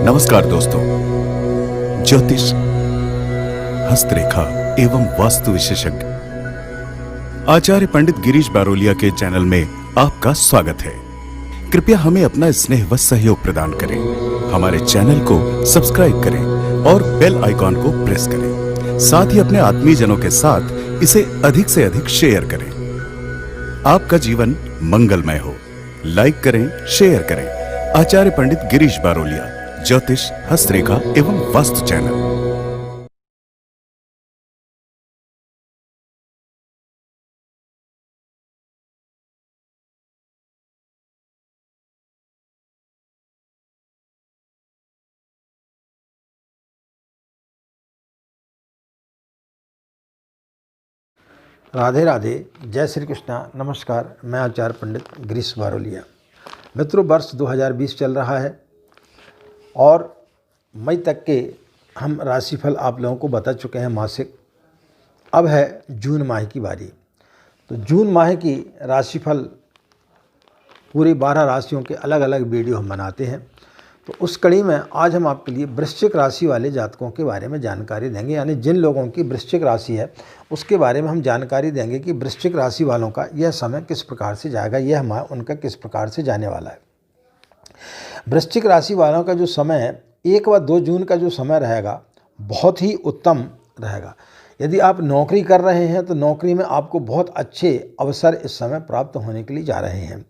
नमस्कार दोस्तों, ज्योतिष, हस्तरेखा एवं वास्तु विशेषज्ञ आचार्य पंडित गिरीश बारोलिया के चैनल में आपका स्वागत है। कृपया हमें अपना स्नेह व सहयोग प्रदान करें। हमारे चैनल को सब्सक्राइब करें और बेल आइकॉन को प्रेस करें। साथ ही अपने आत्मीयजनों के साथ इसे अधिक से अधिक शेयर करें। आपका जीवन मंगलमय हो। लाइक करें, शेयर करें। आचार्य पंडित गिरीश बारोलिया, ज्योतिष, हस्तरेखा एवं वास्तु चैनल। राधे राधे, जय श्री कृष्णा। नमस्कार, मैं आचार्य पंडित गिरीश बारोलिया। मित्रों, वर्ष 2020 चल रहा है और मई तक के हम राशिफल आप लोगों को बता चुके हैं मासिक। अब है जून माह की बारी। तो जून माह की राशिफल पूरी 12 राशियों के अलग अलग वीडियो हम बनाते हैं। तो उस कड़ी में आज हम आपके लिए वृश्चिक राशि वाले जातकों के बारे में जानकारी देंगे, यानी जिन लोगों की वृश्चिक राशि है उसके बारे में हम जानकारी देंगे कि वृश्चिक राशि वालों का यह समय किस प्रकार से जाएगा, यह माह उनका किस प्रकार से जाने वाला है। वृश्चिक राशि वालों का जो समय है 1 व 2 जून का जो समय रहेगा बहुत ही उत्तम रहेगा। यदि आप नौकरी कर रहे हैं तो नौकरी में आपको बहुत अच्छे अवसर इस समय प्राप्त होने के लिए जा रहे हैं।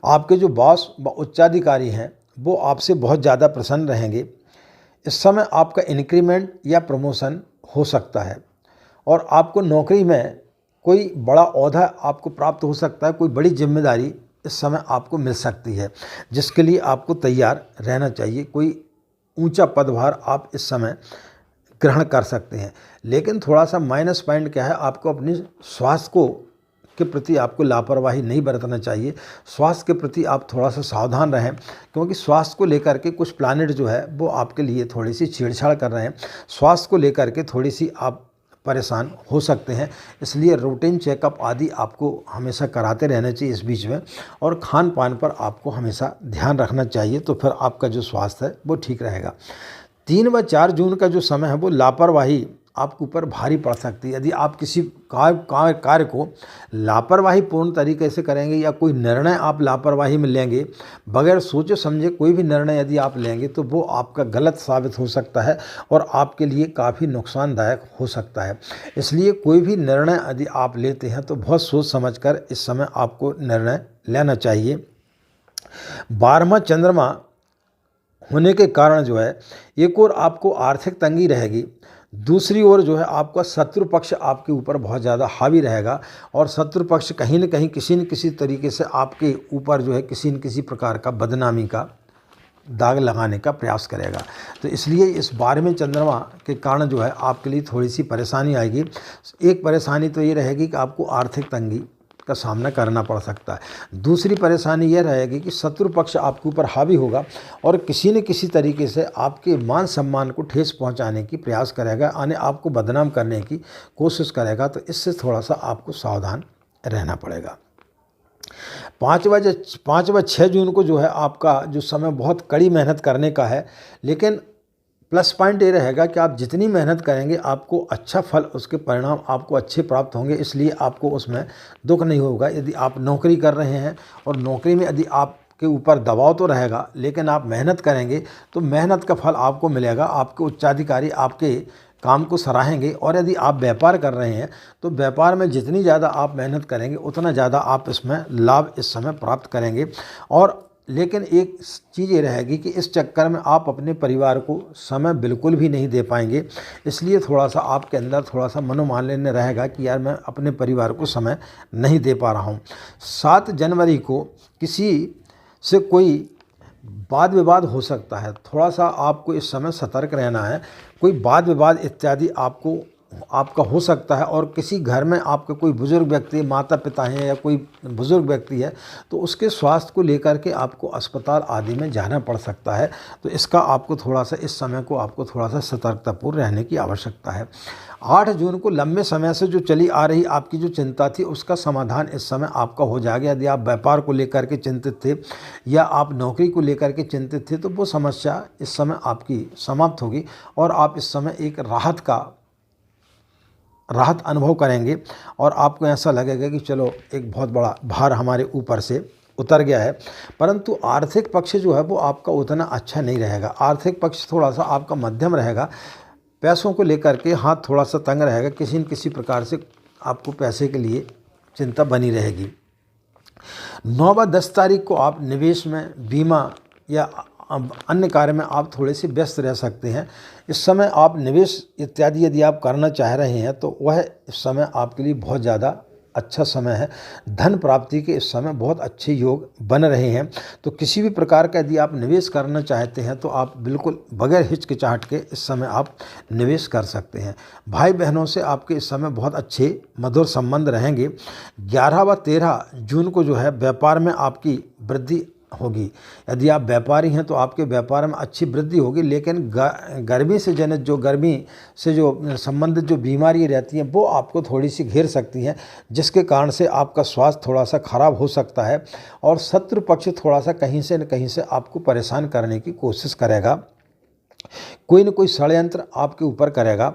आपके जो बॉस व उच्चाधिकारी हैं वो आपसे बहुत ज़्यादा प्रसन्न रहेंगे। इस समय आपका इंक्रीमेंट या प्रमोशन हो सकता है और आपको नौकरी में कोई बड़ा ओहदा आपको प्राप्त हो सकता है। कोई बड़ी जिम्मेदारी इस समय आपको मिल सकती है, जिसके लिए आपको तैयार रहना चाहिए। कोई ऊंचा पदभार आप इस समय ग्रहण कर सकते हैं। लेकिन थोड़ा सा माइनस पॉइंट क्या है, आपको अपने स्वास्थ्य को के प्रति आपको लापरवाही नहीं बरतना चाहिए। स्वास्थ्य के प्रति आप थोड़ा सा सावधान रहें, क्योंकि स्वास्थ्य को लेकर के कुछ प्लानिट जो है वो आपके लिए थोड़ी सी छेड़छाड़ कर रहे हैं। स्वास्थ्य को लेकर के थोड़ी सी आप परेशान हो सकते हैं, इसलिए रूटीन चेकअप आदि आपको हमेशा कराते रहना चाहिए इस बीच में। और खान पान पर आपको हमेशा ध्यान रखना चाहिए, तो फिर आपका जो स्वास्थ्य है वो ठीक रहेगा। 3 व 4 जून का जो समय है वो लापरवाही आपके ऊपर भारी पड़ सकती है। यदि आप किसी कार्य को लापरवाही पूर्ण तरीके से करेंगे या कोई निर्णय आप लापरवाही में लेंगे, बगैर सोचे समझे कोई भी निर्णय यदि आप लेंगे तो वो आपका गलत साबित हो सकता है और आपके लिए काफ़ी नुकसानदायक हो सकता है। इसलिए कोई भी निर्णय यदि आप लेते हैं तो बहुत सोच समझकर इस समय आपको निर्णय लेना चाहिए। 12वां चंद्रमा होने के कारण जो है एक और आपको आर्थिक तंगी रहेगी, दूसरी ओर जो है आपका शत्रु पक्ष आपके ऊपर बहुत ज़्यादा हावी रहेगा और शत्रु पक्ष कहीं न कहीं किसी न किसी तरीके से आपके ऊपर जो है किसी न किसी प्रकार का बदनामी का दाग लगाने का प्रयास करेगा। तो इसलिए इस 12वें चंद्रमा के कारण जो है आपके लिए थोड़ी सी परेशानी आएगी। एक परेशानी तो ये रहेगी कि आपको आर्थिक तंगी का सामना करना पड़ सकता है। दूसरी परेशानी यह रहेगी कि शत्रु पक्ष आपके ऊपर हावी होगा और किसी न किसी तरीके से आपके मान सम्मान को ठेस पहुंचाने की प्रयास करेगा, यानी आपको बदनाम करने की कोशिश करेगा। तो इससे थोड़ा सा आपको सावधान रहना पड़ेगा। 5 व 6 जून को जो है आपका जो समय बहुत कड़ी मेहनत करने का है, लेकिन प्लस पॉइंट ये रहेगा कि आप जितनी मेहनत करेंगे आपको अच्छा फल, उसके परिणाम आपको अच्छे प्राप्त होंगे, इसलिए आपको उसमें दुख नहीं होगा। यदि आप नौकरी कर रहे हैं और नौकरी में यदि आपके ऊपर दबाव तो रहेगा, लेकिन आप मेहनत करेंगे तो मेहनत का फल आपको मिलेगा। आपके उच्चाधिकारी आपके काम को सराहेंगे। और यदि आप व्यापार कर रहे हैं तो व्यापार में जितनी ज़्यादा आप मेहनत करेंगे उतना ज़्यादा आप इसमें लाभ इस समय प्राप्त करेंगे। और लेकिन एक चीज़ ये रहेगी कि इस चक्कर में आप अपने परिवार को समय बिल्कुल भी नहीं दे पाएंगे, इसलिए थोड़ा सा आपके अंदर थोड़ा सा मनोमालिन्य रहेगा कि यार मैं अपने परिवार को समय नहीं दे पा रहा हूँ। 7 जनवरी को किसी से कोई वाद विवाद हो सकता है, थोड़ा सा आपको इस समय सतर्क रहना है। कोई वाद विवाद इत्यादि आपको आपका हो सकता है, और किसी घर में आपके कोई बुज़ुर्ग व्यक्ति, माता पिता हैं या कोई बुज़ुर्ग व्यक्ति है, तो उसके स्वास्थ्य को लेकर के आपको अस्पताल आदि में जाना पड़ सकता है। तो इसका आपको थोड़ा सा, इस समय को आपको थोड़ा सा सतर्कतापूर्ण रहने की आवश्यकता है। 8 जून को लंबे समय से जो चली आ रही आपकी जो चिंता थी, उसका समाधान इस समय आपका हो जाएगा। यदि आप व्यापार को लेकर के चिंतित थे या आप नौकरी को लेकर के चिंतित थे, तो वो समस्या इस समय आपकी समाप्त होगी और आप इस समय एक राहत अनुभव करेंगे और आपको ऐसा लगेगा कि चलो एक बहुत बड़ा भार हमारे ऊपर से उतर गया है। परंतु आर्थिक पक्ष जो है वो आपका उतना अच्छा नहीं रहेगा। आर्थिक पक्ष थोड़ा सा आपका मध्यम रहेगा। पैसों को लेकर के हाथ थोड़ा सा तंग रहेगा। किसी न किसी प्रकार से आपको पैसे के लिए चिंता बनी रहेगी। 9 व 10 तारीख को आप निवेश में, बीमा या अन्य कार्य में आप थोड़े से व्यस्त रह सकते हैं। इस समय आप निवेश इत्यादि यदि आप करना चाह रहे हैं तो वह इस समय आपके लिए बहुत ज़्यादा अच्छा समय है। धन प्राप्ति के इस समय बहुत अच्छे योग बन रहे हैं। तो किसी भी प्रकार का यदि आप निवेश करना चाहते हैं तो आप बिल्कुल बगैर हिचकिचाहट के इस समय आप निवेश कर सकते हैं। भाई बहनों से आपके इस समय बहुत अच्छे मधुर संबंध रहेंगे। 11 व 13 जून को जो है व्यापार में आपकी वृद्धि होगी। यदि आप व्यापारी हैं तो आपके व्यापार में अच्छी वृद्धि होगी, लेकिन गर्मी से जनित, गर्मी से संबंधित जो बीमारी रहती हैं वो आपको थोड़ी सी घेर सकती हैं, जिसके कारण से आपका स्वास्थ्य थोड़ा सा खराब हो सकता है और शत्रु पक्ष थोड़ा सा कहीं से न कहीं से आपको परेशान करने की कोशिश करेगा। कोई न कोई षड्यंत्र आपके ऊपर करेगा।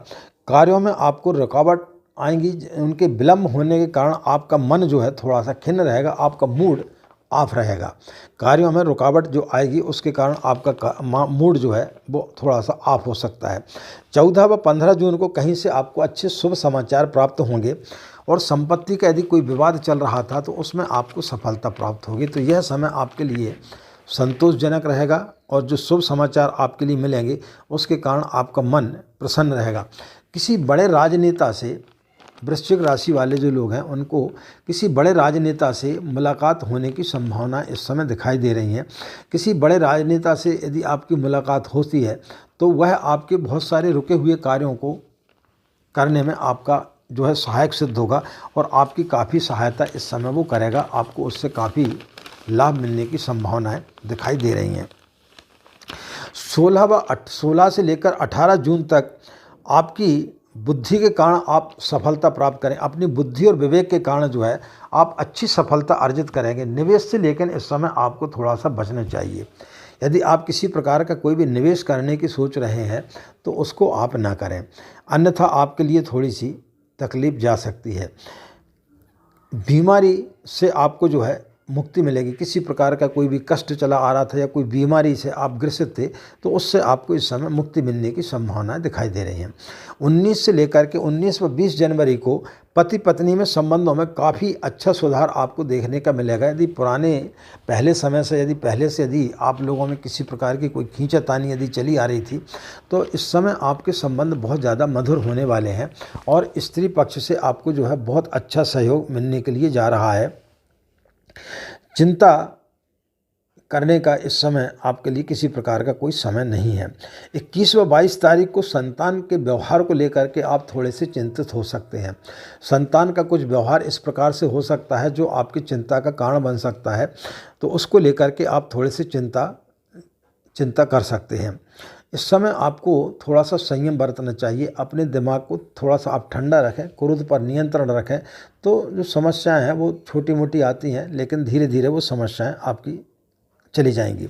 कार्यों में आपको रुकावट आएंगी। उनके विलम्ब होने के कारण आपका मन जो है थोड़ा सा खिन्न रहेगा, आपका मूड ऑफ रहेगा। कार्यों में रुकावट जो आएगी उसके कारण आपका मूड जो है वो थोड़ा सा ऑफ हो सकता है। 14 व 15 जून को कहीं से आपको अच्छे शुभ समाचार प्राप्त होंगे और संपत्ति का यदि कोई विवाद चल रहा था तो उसमें आपको सफलता प्राप्त होगी। तो यह समय आपके लिए संतोषजनक रहेगा और जो शुभ समाचार आपके लिए मिलेंगे उसके कारण आपका मन प्रसन्न रहेगा। किसी बड़े राजनेता से, वृश्चिक राशि वाले जो लोग हैं उनको किसी बड़े राजनेता से मुलाकात होने की संभावना इस समय दिखाई दे रही है। किसी बड़े राजनेता से यदि आपकी मुलाकात होती है तो वह आपके बहुत सारे रुके हुए कार्यों को करने में आपका जो है सहायक सिद्ध होगा और आपकी काफ़ी सहायता इस समय वो करेगा। आपको उससे काफ़ी लाभ मिलने की संभावनाएं दिखाई दे रही हैं। 16 से लेकर 18 जून तक आपकी बुद्धि के कारण आप सफलता प्राप्त करें। अपनी बुद्धि और विवेक के कारण जो है आप अच्छी सफलता अर्जित करेंगे। निवेश से लेकिन इस समय आपको थोड़ा सा बचना चाहिए। यदि आप किसी प्रकार का कोई भी निवेश करने की सोच रहे हैं तो उसको आप ना करें, अन्यथा आपके लिए थोड़ी सी तकलीफ जा सकती है। बीमारी से आपको जो है मुक्ति मिलेगी। किसी प्रकार का कोई भी कष्ट चला आ रहा था या कोई बीमारी से आप ग्रसित थे तो उससे आपको इस समय मुक्ति मिलने की संभावनाएं दिखाई दे रही हैं। 19 से लेकर के 19 व 20 जनवरी को पति पत्नी में संबंधों में काफ़ी अच्छा सुधार आपको देखने का मिलेगा। यदि पहले समय से यदि आप लोगों में किसी प्रकार की कोई खींचातानी यदि चली आ रही थी तो इस समय आपके संबंध बहुत ज़्यादा मधुर होने वाले हैं और स्त्री पक्ष से आपको जो है बहुत अच्छा सहयोग मिलने के लिए जा रहा है। चिंता करने का इस समय आपके लिए किसी प्रकार का कोई समय नहीं है। 21 व 22 तारीख को संतान के व्यवहार को लेकर के आप थोड़े से चिंतित हो सकते हैं। संतान का कुछ व्यवहार इस प्रकार से हो सकता है जो आपकी चिंता का कारण बन सकता है, तो उसको लेकर के आप थोड़े से चिंता कर सकते हैं। इस समय आपको थोड़ा सा संयम बरतना चाहिए। अपने दिमाग को थोड़ा सा आप ठंडा रखें, क्रोध पर नियंत्रण रखें, तो जो समस्याएं हैं वो छोटी मोटी आती हैं लेकिन धीरे धीरे वो समस्याएं आपकी चली जाएंगी।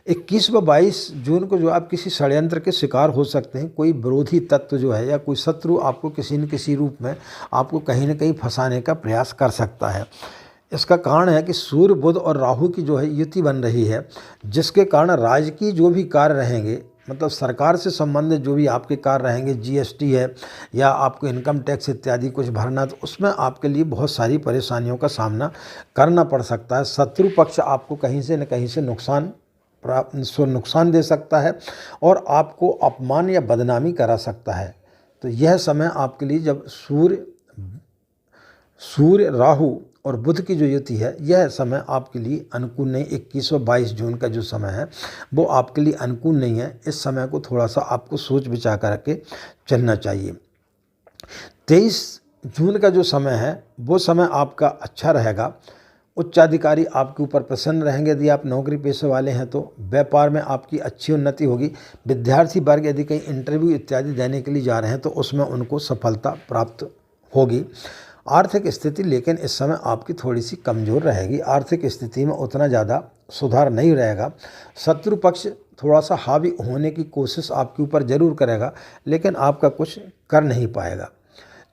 21 व 22 जून को जो आप किसी षड्यंत्र के शिकार हो सकते हैं। कोई विरोधी तत्व जो है या कोई शत्रु आपको किसी न किसी रूप में आपको कहीं न कहीं फंसाने का प्रयास कर सकता है। इसका कारण है कि सूर्य, बुध और राहु की जो है युति बन रही है, जिसके कारण राजकीय जो भी कार्य रहेंगे, मतलब सरकार से संबंधित जो भी आपके कार्य रहेंगे, जीएसटी है या आपको इनकम टैक्स इत्यादि कुछ भरना, तो उसमें आपके लिए बहुत सारी परेशानियों का सामना करना पड़ सकता है। शत्रु पक्ष आपको कहीं से न कहीं से नुकसान दे सकता है और आपको अपमान या बदनामी करा सकता है। तो यह समय आपके लिए, जब सूर्य, राहु और बुध की जो युति है, यह समय आपके लिए अनुकूल नहीं। 21 व 22 जून का जो समय है वो आपके लिए अनुकूल नहीं है। इस समय को थोड़ा सा आपको सोच विचार करके चलना चाहिए। 23 जून का जो समय है वो समय आपका अच्छा रहेगा। उच्चाधिकारी आपके ऊपर प्रसन्न रहेंगे यदि आप नौकरी पेशे वाले हैं तो। व्यापार में आपकी अच्छी उन्नति होगी। विद्यार्थी वर्ग यदि कहीं इंटरव्यू इत्यादि देने के लिए जा रहे हैं तो उसमें उनको सफलता प्राप्त होगी। आर्थिक स्थिति लेकिन इस समय आपकी थोड़ी सी कमज़ोर रहेगी। आर्थिक स्थिति में उतना ज़्यादा सुधार नहीं रहेगा। शत्रु पक्ष थोड़ा सा हावी होने की कोशिश आपके ऊपर ज़रूर करेगा, लेकिन आपका कुछ कर नहीं पाएगा।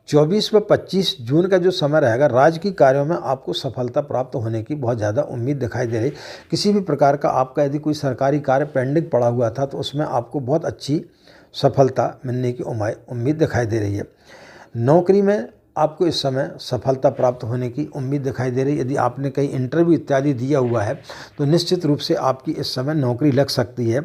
24 व 25 जून का जो समय रहेगा, राजकीय कार्यों में आपको सफलता प्राप्त होने की बहुत ज़्यादा उम्मीद दिखाई दे रही। किसी भी प्रकार का आपका यदि कोई सरकारी कार्य पेंडिंग पड़ा हुआ था तो उसमें आपको बहुत अच्छी सफलता मिलने की उम्मीद दिखाई दे रही है। नौकरी में आपको इस समय सफलता प्राप्त होने की उम्मीद दिखाई दे रही है। यदि आपने कहीं इंटरव्यू इत्यादि दिया हुआ है तो निश्चित रूप से आपकी इस समय नौकरी लग सकती है।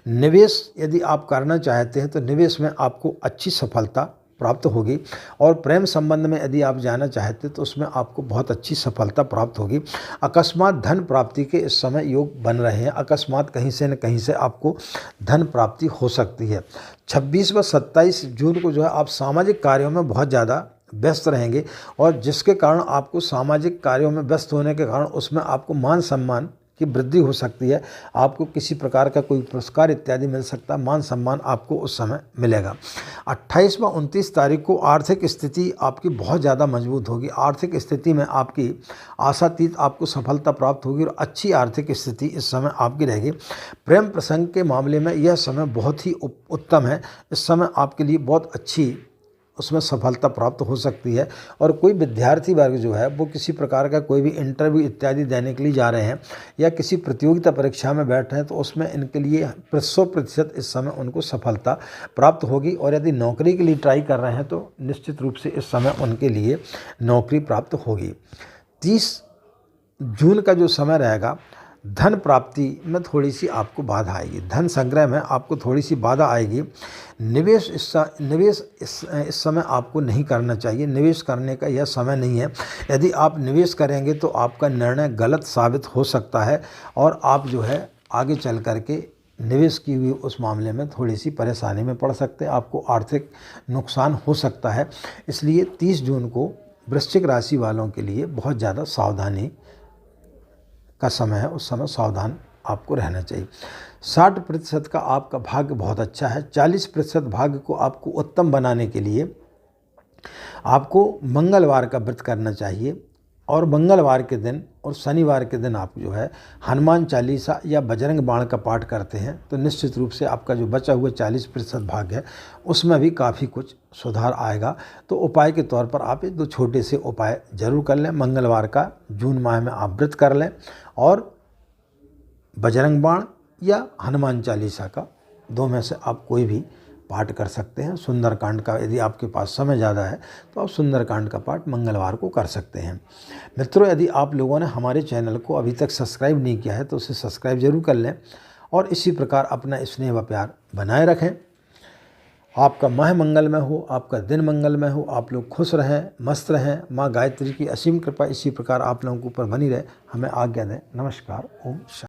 निवेश यदि आप करना चाहते हैं तो निवेश में आपको अच्छी सफलता प्राप्त होगी। और प्रेम संबंध में यदि आप जाना चाहते हैं तो उसमें आपको बहुत अच्छी सफलता प्राप्त होगी। अकस्मात धन प्राप्ति के इस समय योग बन रहे हैं। अकस्मात कहीं से न कहीं से आपको धन प्राप्ति हो सकती है। 26 व 27 जून को जो है आप सामाजिक कार्यों में बहुत ज़्यादा व्यस्त रहेंगे, और जिसके कारण आपको सामाजिक कार्यों में व्यस्त होने के कारण उसमें आपको मान सम्मान की वृद्धि हो सकती है। आपको किसी प्रकार का कोई पुरस्कार इत्यादि मिल सकता है, मान सम्मान आपको उस समय मिलेगा। 28 व 29 तारीख को आर्थिक स्थिति आपकी बहुत ज़्यादा मजबूत होगी। आर्थिक स्थिति में आपकी आशातीत आपको सफलता प्राप्त होगी और अच्छी आर्थिक स्थिति इस समय आपकी रहेगी। प्रेम प्रसंग के मामले में यह समय बहुत ही उत्तम है। इस समय आपके लिए बहुत अच्छी उसमें सफलता प्राप्त हो सकती है। और कोई विद्यार्थी वर्ग जो है वो किसी प्रकार का कोई भी इंटरव्यू इत्यादि देने के लिए जा रहे हैं या किसी प्रतियोगिता परीक्षा में बैठ रहे हैं तो उसमें इनके लिए 100% इस समय उनको सफलता प्राप्त होगी। और यदि नौकरी के लिए ट्राई कर रहे हैं तो निश्चित रूप से इस समय उनके लिए नौकरी प्राप्त होगी। 30 जून का जो समय रहेगा, धन प्राप्ति में थोड़ी सी आपको बाधा आएगी। धन संग्रह में आपको थोड़ी सी बाधा आएगी। निवेश इस समय आपको नहीं करना चाहिए। निवेश करने का यह समय नहीं है। यदि आप निवेश करेंगे तो आपका निर्णय गलत साबित हो सकता है और आप जो है आगे चल कर के निवेश की हुई उस मामले में थोड़ी सी परेशानी में पड़ सकते हैं। आपको आर्थिक नुकसान हो सकता है। इसलिए 30 जून को वृश्चिक राशि वालों के लिए बहुत ज़्यादा सावधानी का समय है। उस समय सावधान आपको रहना चाहिए। 60% का आपका भाग्य बहुत अच्छा है। 40% भाग्य को आपको उत्तम बनाने के लिए आपको मंगलवार का व्रत करना चाहिए। और मंगलवार के दिन और शनिवार के दिन आप जो है हनुमान चालीसा या बजरंग बाण का पाठ करते हैं तो निश्चित रूप से आपका जो बचा हुआ 40% भाग्य है उसमें भी काफ़ी कुछ सुधार आएगा। तो उपाय के तौर पर आप 2 छोटे से उपाय जरूर कर लें। मंगलवार का जून माह में आप व्रत कर लें और बजरंग बाण या हनुमान चालीसा का 2 में से आप कोई भी पाठ कर सकते हैं। सुंदरकांड का यदि आपके पास समय ज़्यादा है तो आप सुंदरकांड का पाठ मंगलवार को कर सकते हैं। मित्रों, यदि आप लोगों ने हमारे चैनल को अभी तक सब्सक्राइब नहीं किया है तो उसे सब्सक्राइब जरूर कर लें और इसी प्रकार अपना स्नेह व प्यार बनाए रखें। आपका माह मंगलमय हो, आपका दिन मंगलमय हो, आप लोग खुश रहें, मस्त रहें। माँ गायत्री की असीम कृपा इसी प्रकार आप लोगों के ऊपर बनी रहे। हमें आज्ञा दें। नमस्कार। ओम शांति।